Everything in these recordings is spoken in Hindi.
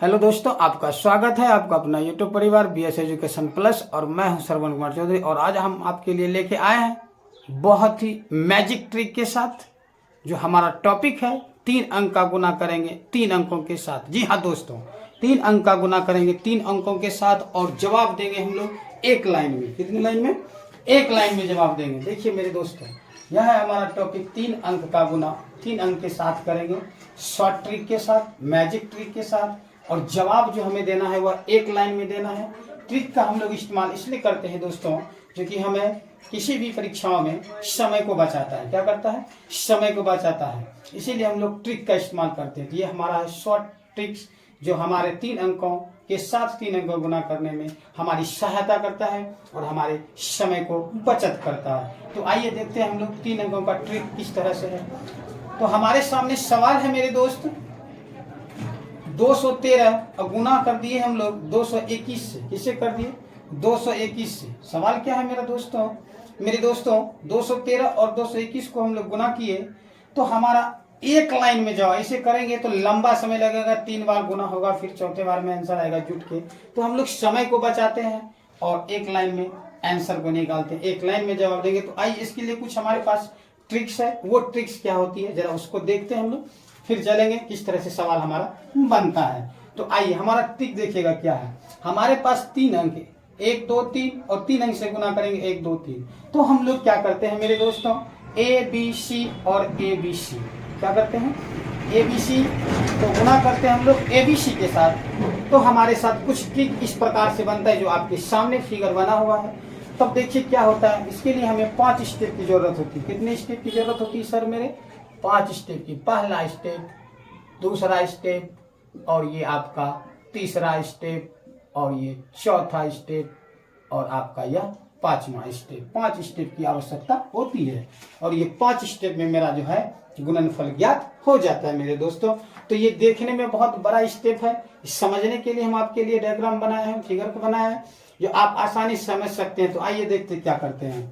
हेलो दोस्तों, आपका स्वागत है आपका अपना यूट्यूब परिवार BS एजुकेशन प्लस और मैं हूं श्रवण कुमार चौधरी। और आज हम आपके लिए लेके आए हैं बहुत ही मैजिक ट्रिक के साथ। जो हमारा टॉपिक है 3 अंक का गुना करेंगे 3 अंकों के साथ। जी हाँ दोस्तों, 3 अंक का गुना करेंगे 3 अंकों के साथ और जवाब देंगे हम लोग एक लाइन में। कितनी लाइन में? एक लाइन में जवाब देंगे। देखिए मेरे दोस्तों, यह है हमारा टॉपिक 3 अंक का गुना 3 अंक के साथ करेंगे, शॉर्ट ट्रिक के साथ, मैजिक ट्रिक के साथ। और जवाब जो हमें देना है वह एक लाइन में देना है। ट्रिक का हम लोग इस्तेमाल इसलिए करते हैं दोस्तों, क्योंकि हमें किसी भी परीक्षाओं में समय को बचाता है। क्या करता है? समय को बचाता है। इसीलिए हम लोग ट्रिक का इस्तेमाल करते हैं। तो ये हमारा है शॉर्ट ट्रिक्स, जो हमारे 3 अंकों के साथ 3 अंकों गुना करने में हमारी सहायता करता है और हमारे समय को बचत करता है। तो आइए देखते हैं हम लोग 3 अंकों का ट्रिक किस तरह से है। तो हमारे सामने सवाल है मेरे दोस्त, 213 और गुना कर दिए हम लोग 221 से। किससे कर दिए? 221 से। सवाल क्या है मेरे दोस्तों 213 और 221 को हम लोग गुना किए तो हमारा एक लाइन में जाओ। ऐसे करेंगे तो लंबा समय लगेगा, 3 बार गुना होगा, फिर चौथे बार में आंसर आएगा जुट के। तो हम लोग समय को बचाते हैं और एक लाइन में आंसर को निकालते हैं, एक लाइन में जवाब देंगे। तो आइए इसके लिए कुछ हमारे पास ट्रिक्स है। वो ट्रिक्स क्या होती है जरा उसको देखते हैं हम लोग, फिर चलेंगे किस तरह से सवाल हमारा बनता है। तो आइए हमारा ट्रिक देखिएगा क्या है। हमारे पास 3 अंक, 1 2 3 और 3 अंक से गुना करेंगे 1 2 3। तो हम लोग क्या करते हैं मेरे दोस्तों, ABC और ABC। क्या करते हैं? ABC तो गुना करते हैं हम लोग ABC के साथ। तो हमारे साथ कुछ ट्रिक इस प्रकार से बनता है जो आपके सामने फिगर बना हुआ है। तब देखिए क्या होता है। इसके लिए हमें 5 स्टेप की जरूरत होती है। कितने स्टेप की जरूरत होती है सर? मेरे 5 स्टेप की। पहला स्टेप, दूसरा स्टेप, और ये आपका तीसरा स्टेप, और ये चौथा स्टेप, और आपका यह 5वां स्टेप। 5 स्टेप की आवश्यकता होती है और ये 5 स्टेप में मेरा जो है गुणनफल ज्ञात हो जाता है मेरे दोस्तों। तो ये देखने में बहुत बड़ा स्टेप है। समझने के लिए हम आपके लिए डायग्राम बनाए हैं, फिगर को बनाया है, जो आप आसानी से समझ सकते हैं। तो आइए देखते क्या करते हैं।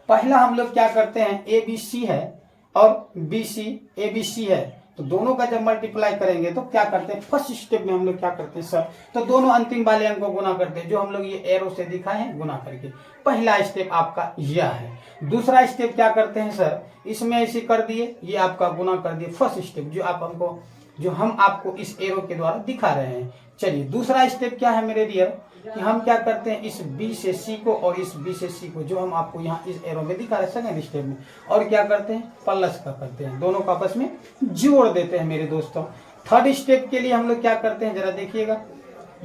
पहला हम लोग क्या करते हैं, ABC है और BC, ABC है, तो दोनों का जब मल्टीप्लाई करेंगे तो क्या करते हैं, फर्स्ट स्टेप में हम लोग क्या करते हैं सर, तो दोनों अंतिम वाले अंक को गुना करते हैं, जो हम लोग ये एरो से दिखाए हैं गुना करके। पहला स्टेप आपका यह है। दूसरा स्टेप क्या करते हैं सर, इसमें ऐसे कर दिए, ये आपका गुना कर दिए फर्स्ट स्टेप, जो हम आपको इस एरो के द्वारा दिखा रहे हैं। चलिए दूसरा स्टेप क्या है मेरे डियर, कि हम क्या करते हैं, इस B से C को और इस B से C को, जो हम आपको यहाँ इस एरो में दिखा रहे हैं सेकंड स्टेप में, और क्या करते हैं, प्लस का करते हैं, दोनों को आपस में जोड़ देते हैं मेरे दोस्तों। थर्ड स्टेप के लिए हम लोग क्या करते हैं जरा देखिएगा।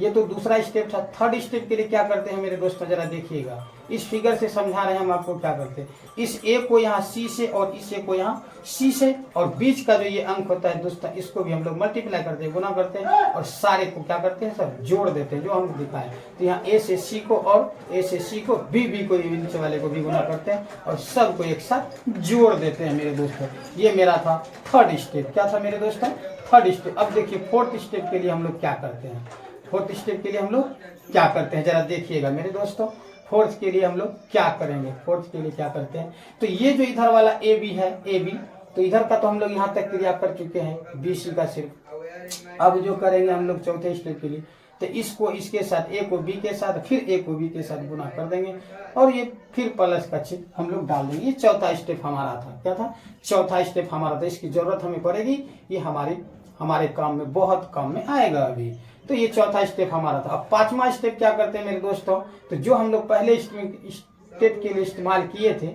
ये तो दूसरा स्टेप था। थर्ड स्टेप के लिए क्या करते हैं मेरे दोस्तों, जरा देखिएगा। इस फिगर से समझा रहे हैं हम आपको क्या करते हैं। इस A को यहाँ C से और इस A को यहाँ C से, और बीच का जो ये अंक होता है दोस्तों, इसको भी हम लोग मल्टीप्लाई करते हैं, गुना करते हैं, और सारे को क्या करते हैं सर, जोड़ देते हैं, जो हम दिखाए। तो यहाँ A से C को और A से C को, B को नीचे वाले को भी गुना करते हैं और सबको एक साथ जोड़ देते हैं मेरे दोस्तों। ये मेरा था थर्ड स्टेप। क्या था मेरे दोस्तों? Third step. अब देखिए फोर्थ स्टेप के लिए हम लोग क्या करते हैं। फोर्थ स्टेप के लिए हम लोग क्या करते हैं जरा देखिएगा मेरे दोस्तों। फोर्थ के लिए हम लोग क्या करेंगे, फोर्थ के लिए क्या करते हैं, तो ये जो इधर वाला AB है, AB, तो इधर का तो हम लोग यहाँ तक क्रिया कर चुके हैं, BC का सिर्फ। अब जो करेंगे हम लोग चौथे स्टेप के लिए, तो इसको इसके साथ, A को B के साथ, फिर A को B के साथ गुना कर देंगे, और ये फिर प्लस का चिन्ह हम लोग डाल देंगे। ये चौथा स्टेप हमारा था। क्या था? चौथा स्टेप हमारा था। इसकी जरूरत हमें पड़ेगी, ये हमारे काम में, बहुत काम में आएगा अभी। तो ये चौथा स्टेप हमारा था। अब 5वां स्टेप क्या करते हैं मेरे दोस्तों, तो जो हम लोग पहले स्टेप के लिए इस्तेमाल किए थे,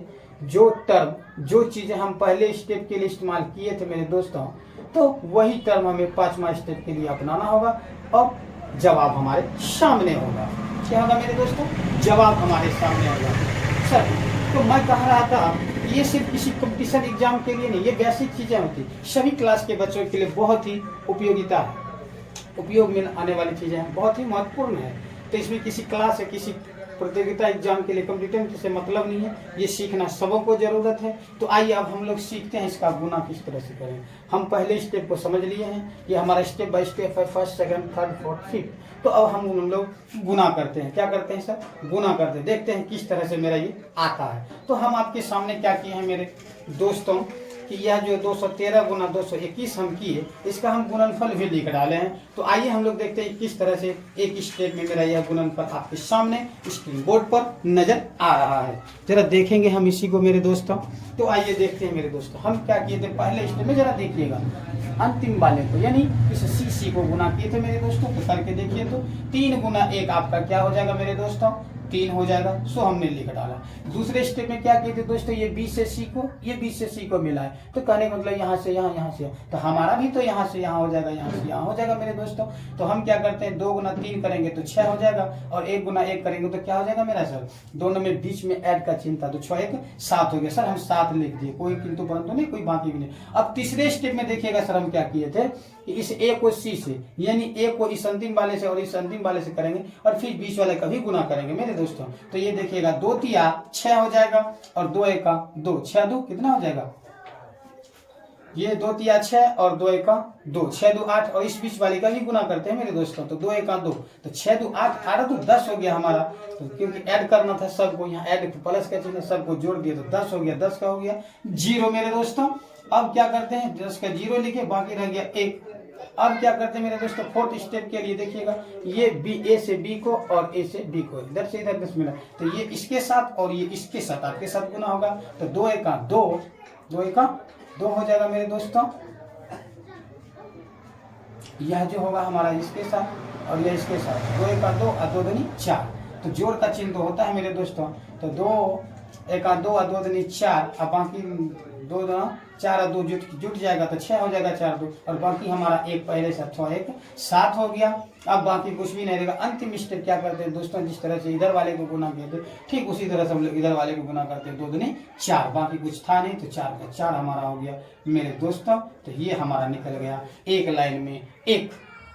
जो टर्म, जो चीजें हम पहले स्टेप के लिए इस्तेमाल किए थे मेरे दोस्तों, तो वही टर्म हमें 5वां स्टेप के लिए अपनाना होगा और जवाब हमारे सामने होगा। क्या होगा मेरे दोस्तों? जवाब हमारे सामने होगा। सर तो मैं कह रहा था, ये सिर्फ किसी कंपटीशन एग्जाम के लिए नहीं, ये बेसिक चीजें होती, सभी क्लास के बच्चों के लिए बहुत ही उपयोगिता है, उपयोग में आने वाली चीजें हैं, बहुत ही महत्वपूर्ण है। तो इसमें किसी क्लास या किसी प्रतियोगिता एग्जाम के लिए कॉम्पिटिशन से मतलब नहीं है, ये सीखना सबों को जरूरत है। तो आइए अब हम लोग सीखते हैं इसका गुना किस तरह से करें। हम पहले स्टेप को समझ लिए हैं, ये हमारा स्टेप बाय स्टेप है, first second third fourth fifth. तो अब हम लोग गुना करते हैं। क्या करते हैं सर? गुना करते हैं। देखते हैं किस तरह से मेरा ये आता है। तो हम आपके सामने क्या किए हैं मेरे दोस्तों, कि यह जो 213 गुना 221 हम किए, इसका हम गुणनफल भी लिख डाले हैं। तो आइए हम लोग देखते हैं किस तरह से एक स्टेप में मेरा यह गुणनफल आपके सामने स्क्रीन बोर्ड पर नजर आ रहा है। जरा देखेंगे हम इसी को मेरे दोस्तों। तो आइए देखते हैं मेरे दोस्तों, हम क्या किए थे पहले स्टेप में, जरा देखिएगा अंतिम वाले को, यानी इस सी को गुना किए थे मेरे दोस्तों। तो करके देखिए, तो 3 गुना 1 आपका क्या हो जाएगा मेरे दोस्तों, 3 हो जाएगा। सो हमने लिख डाला। दूसरे स्टेप में क्या किए थे दोस्तों, ये बी से सी को, ये बी से सी को मिला है, तो कहने का मतलब यहाँ से यहाँ, यहाँ से यहाँ, तो हमारा भी तो यहाँ से यहाँ हो जाएगा, यहाँ से यहाँ हो जाएगा मेरे दोस्तों। तो हम क्या करते हैं, 2 गुना 3 करेंगे तो 6 हो जाएगा, और 1 गुना 1 करेंगे तो क्या हो जाएगा मेरा सर, दोनों में बीच में ऐड का चिन्ह था, तो 6 1 7 हो गया सर। हम 7 लिख दिए, कोई किंतु परंतु नहीं, कोई बाकी भी नहीं। अब तीसरे स्टेप में देखिएगा सर, हम क्या किए थे कि इस ए को सी से, यानी ए को इस अंतिम वाले से और इस अंतिम वाले से करेंगे, और फिर बीच वाले का भी गुना करेंगे मेरे दोस्तों। तो ये देखिएगा 2 तिया 6 हो जाएगा, और 2 एका 2, 6 2 कितना हो जाएगा, ये 2 तिया 6 और 2 एका 2, 6 2 8, और इस बीच वाले का भी गुना करते हैं मेरे दोस्तों। तो 2 एका 2, तो 6 2 8, 8 2 10 हो गया हमारा। तो क्योंकि ऐड करना था सबको, यहाँ ऐड प्लस का चिन्ह सबको जोड़ दिया, तो 10 हो गया, 10 का हो गया 0 मेरे दोस्तों। अब क्या करते हैं, 10 का 0 लिखे, बाकी रह गया 1। अब क्या करते हैं मेरे दोस्तों, फोर्थ स्टेप के लिए देखिएगा, ये बी, ए से बी को और ए से बी को, इधर से इधर 10 मिला, तो ये इसके साथ और ये इसके साथ आपके साथ गुना होगा। तो 2 एका 2, 2 एका 2 हो जाएगा मेरे दोस्तों। यह जो होगा हमारा इसके साथ और यह इसके साथ, 2 एका 2 और 2 दूनी 4, तो जोड़ का चिन्ह तो होता है मेरे दोस्तों। तो 2 एका 2 और 2 दूनी 4, अब बाकी 2 दूना 4 और 2 जुट जाएगा, तो 6 हो जाएगा 4 2, और बाकी हमारा 1 पहले से 6 1 7 हो गया। अब बाकी कुछ भी नहीं रहेगा। अंतिम स्टेप क्या करते हैं दोस्तों, जिस तरह से इधर वाले को गुना किए थे, ठीक उसी तरह से हम लोग इधर वाले को गुना करते हैं, 2 दूनी 4, बाकी कुछ था नहीं, तो 4 का 4 हमारा हो गया मेरे दोस्तों। तो ये हमारा निकल गया एक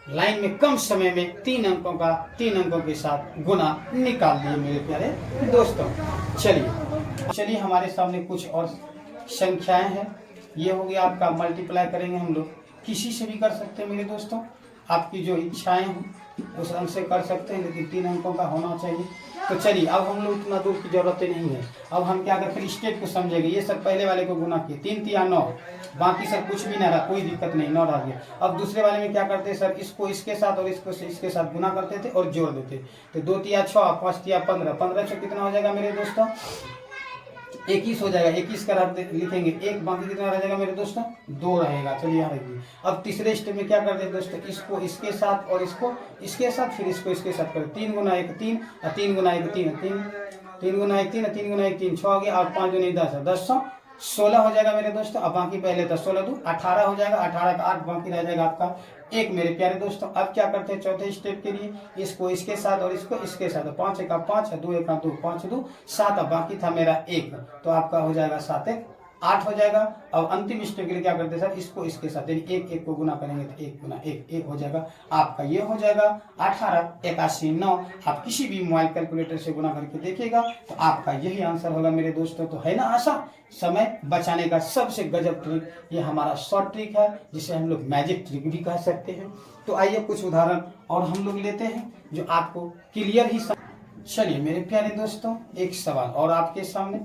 लाइन में कम समय में 3 अंकों का 3 अंकों के साथ गुना निकाल दिए मेरे प्यारे दोस्तों। चलिए हमारे सामने कुछ और संख्याएं हैं। ये हो गया आपका, मल्टीप्लाई करेंगे हम लोग, किसी से भी कर सकते हैं मेरे दोस्तों, आपकी जो इच्छाएं हैं उस अंक से कर सकते हैं, लेकिन 3 अंकों का होना चाहिए। तो चलिए, अब हम लोग इतना दूर की जरूरत नहीं है। अब हम क्या करते हैं, स्टेप को समझेंगे। ये सब पहले वाले को गुना किए, 3 तिया 9, बाकी सर कुछ भी नहीं रहा, कोई दिक्कत नहीं, 9 रह गया। अब दूसरे वाले में क्या करते हैं सर, इसको इसके साथ और इसको इसके साथ गुना करते थे और जोड़ देते। तो 2 तिया 6, 5 तिया 15, 15 से कितना हो जाएगा मेरे दोस्तों, 21 हो जाएगा। 21 का लिखेंगे 1, बाकी कितना रह जाएगा मेरे दोस्तों, 2 रहेगा। चलिए यहाँ रखिए। अब तीसरे स्टेप में क्या करते हैं दोस्तों, इसको इसके साथ और इसको इसके साथ, फिर इसको इसके साथ करें। 3 गुना 1 3, और 3 गुना 1 3, 3 गुना 1 3, 3 गुना 1 3, 6 हो गया, और 5 दूनी 10, 10 16 हो जाएगा मेरे दोस्तों। अब बाकी पहले था 16 2 18 हो जाएगा, 18 का 8, बाकी रह जाएगा आपका 1 मेरे प्यारे दोस्तों। अब क्या करते हैं चौथे स्टेप के लिए, इसको इसके साथ और इसको इसके साथ, 5 1 5, 2 1 2, 5 2 7, अब बाकी था मेरा 1, तो आपका हो जाएगा 7 1 8 हो जाएगा। अब अंतिम स्टेप के लिए क्या करते हैं सर, इसको इसके साथ, यानी 1 1 को गुना करेंगे तो 1 गुना 1 1 हो जाएगा आपका। ये हो जाएगा 18 81 9। आप किसी भी मोबाइल कैलकुलेटर से गुना करके देखिएगा तो आपका यही आंसर होगा मेरे दोस्तों। तो है ना आसान, समय बचाने का सबसे गजब ट्रिक ये हमारा शॉर्ट ट्रिक है, जिसे हम लोग मैजिक ट्रिक भी कह सकते हैं। तो आइए कुछ उदाहरण और हम लोग लेते हैं जो आपको क्लियर ही चलिए मेरे प्यारे दोस्तों, एक सवाल और आपके सामने,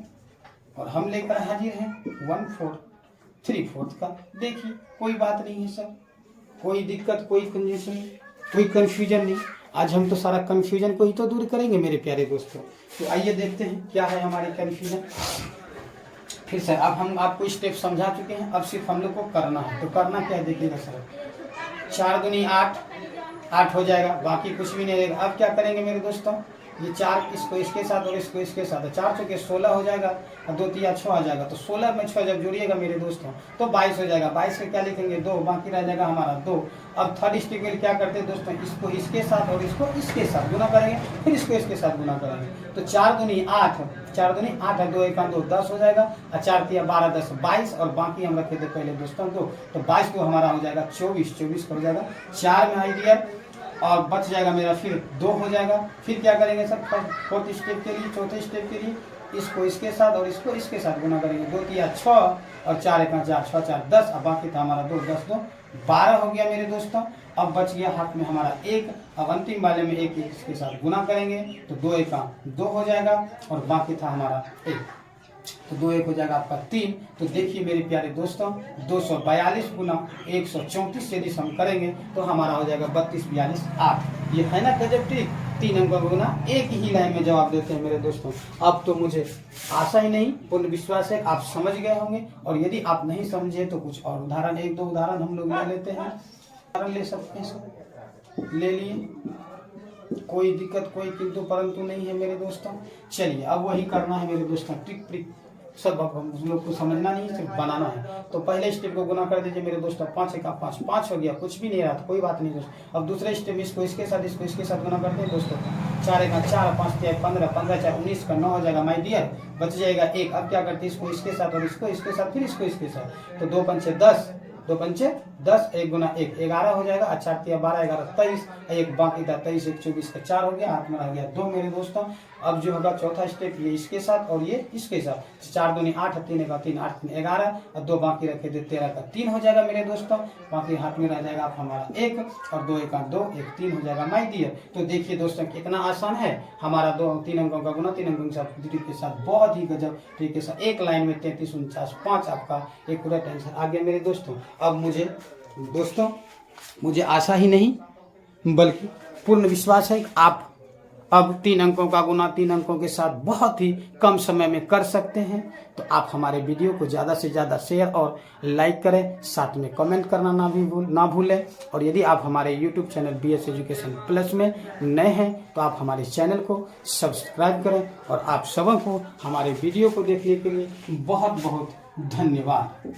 और हम लेकर हाजिर हैं 1/4 3/4 का। देखिए कोई बात नहीं है सर, कोई दिक्कत, कोई कंफ्यूजन, कोई कंफ्यूजन नहीं। आज हम तो सारा कंफ्यूजन को ही तो दूर करेंगे मेरे प्यारे दोस्तों। तो आइए देखते हैं क्या है हमारे कंफ्यूजन। फिर सर अब हम आपको स्टेप समझा चुके हैं, अब सिर्फ हम लोग को करना है। तो करना क्या है देखिएगा सर, 4 दूनी 8 8 हो जाएगा, बाकी कुछ भी नहीं रहेगा। अब क्या करेंगे मेरे दोस्तों, ये 4 इसको इसके साथ और इसको इसके साथ, 4 चौके 16 हो जाएगा, और 2 तिया 6 आ जाएगा। तो 16 में 6 जब जोड़िएगा मेरे दोस्तों तो 22 हो जाएगा। 22 का क्या लिखेंगे 2, बाकी रह जाएगा हमारा 2। अब थर्ड स्टेप में क्या करते हैं दोस्तों, इसको इसके साथ और इसको इसके साथ गुना करेंगे, फिर इसको इसके साथ गुना करेंगे। तो 4 दूनी 8, 4 दूनी 8 और 2 1 2 10 हो जाएगा, और 4 तिया 12 10 22, और बाकी हम रखे थे पहले दोस्तों 2, तो 22 को हमारा हो जाएगा 24, 24 का हो जाएगा 4 में आइडिया, और बच जाएगा मेरा फिर 2 हो जाएगा। फिर क्या करेंगे सर, फोर्थ स्टेप के लिए, चौथे स्टेप के लिए इसको इसके साथ और इसको इसके साथ गुना करेंगे। 2 तिया 6 और 4 1 4, 6 4 10, अब बाकी था हमारा 2 10 2 12 हो गया मेरे दोस्तों। अब बच गया हाथ में हमारा 1, अब अंतिम वाले में 1 इसके साथ गुना करेंगे तो 2 1 2 हो जाएगा, और बाकी था हमारा 1। तो 2 1 हो जाएगा आपका 3। तो देखिए मेरे प्यारे दोस्तों 242 गुना 134 से यदि हम करेंगे तो हमारा हो जाएगा 32 42 8। ये है ना गजब ट्रिक, 3 अंकों गुना एक ही लाइन में जवाब देते हैं मेरे दोस्तों। अब तो मुझे आशा ही नहीं पूर्ण विश्वास है आप समझ गए होंगे, और यदि आप नहीं समझे तो कुछ और उदाहरण 1 2 उदाहरण हम लोग ले लेते हैं। उदाहरण ले सकते हैं, ले लिए, कोई दिक्कत कोई किंतु परंतु नहीं है मेरे दोस्तों। चलिए अब वही करना है मेरे दोस्तों, ट्रिक सब अब हम लोग को समझना नहीं, सिर्फ बनाना है। तो पहले स्टेप को गुना कर दीजिए मेरे दोस्तों, 5 का 5 5 हो गया, कुछ भी नहीं रहा तो कोई बात नहीं दोस्तों। अब दूसरे स्टेप में इसको इसके साथ गुना करते हैं दोस्तों, 4 का 4 5 3 15 15 4 19 का 9 हो जाएगा माय डियर, बच जाएगा 1। अब क्या करते हैं इसको इसके साथ और इसको इसके साथ फिर इसको इसके साथ, तो 2 पंचे 10 2 पंचे 10 1 गुना 1 11 हो जाएगा। 4 12 11 23, 1 बाकी था 23 1 24 का 4 हो गया, हाथ में रह गया 2 मेरे दोस्तों। अब जो होगा चौथा स्टेप ये इसके साथ और ये इसके साथ, 4 दूनी 8 3 का 3 8 3 11 और 2 बाकी रखे थे 13 का 3 हो जाएगा मेरे दोस्तों। बाकी हाथ में रह जाएगा आप हमारा 1 और 2 1 2 1 3 हो जाएगा माय डियर। तो देखिए दोस्तों कितना आसान है हमारा 3 अंकों का गुना 3 अंकों के साथ ट्रिक के साथ, बहुत ही गजब ट्रिक के साथ। एक लाइन में 33 49 5 आपका एक पूरा आंसर आ गया मेरे दोस्तों। अब मुझे आशा ही नहीं बल्कि पूर्ण विश्वास है कि आप अब 3 अंकों का गुना 3 अंकों के साथ बहुत ही कम समय में कर सकते हैं। तो आप हमारे वीडियो को ज़्यादा से ज़्यादा शेयर और लाइक करें, साथ में कमेंट करना ना भूलें। और यदि आप हमारे YouTube channel BS education plus में नए हैं तो आप हमारे चैनल को सब्सक्राइब करें। और आप सबों को हमारे वीडियो को देखने के लिए बहुत बहुत धन्यवाद।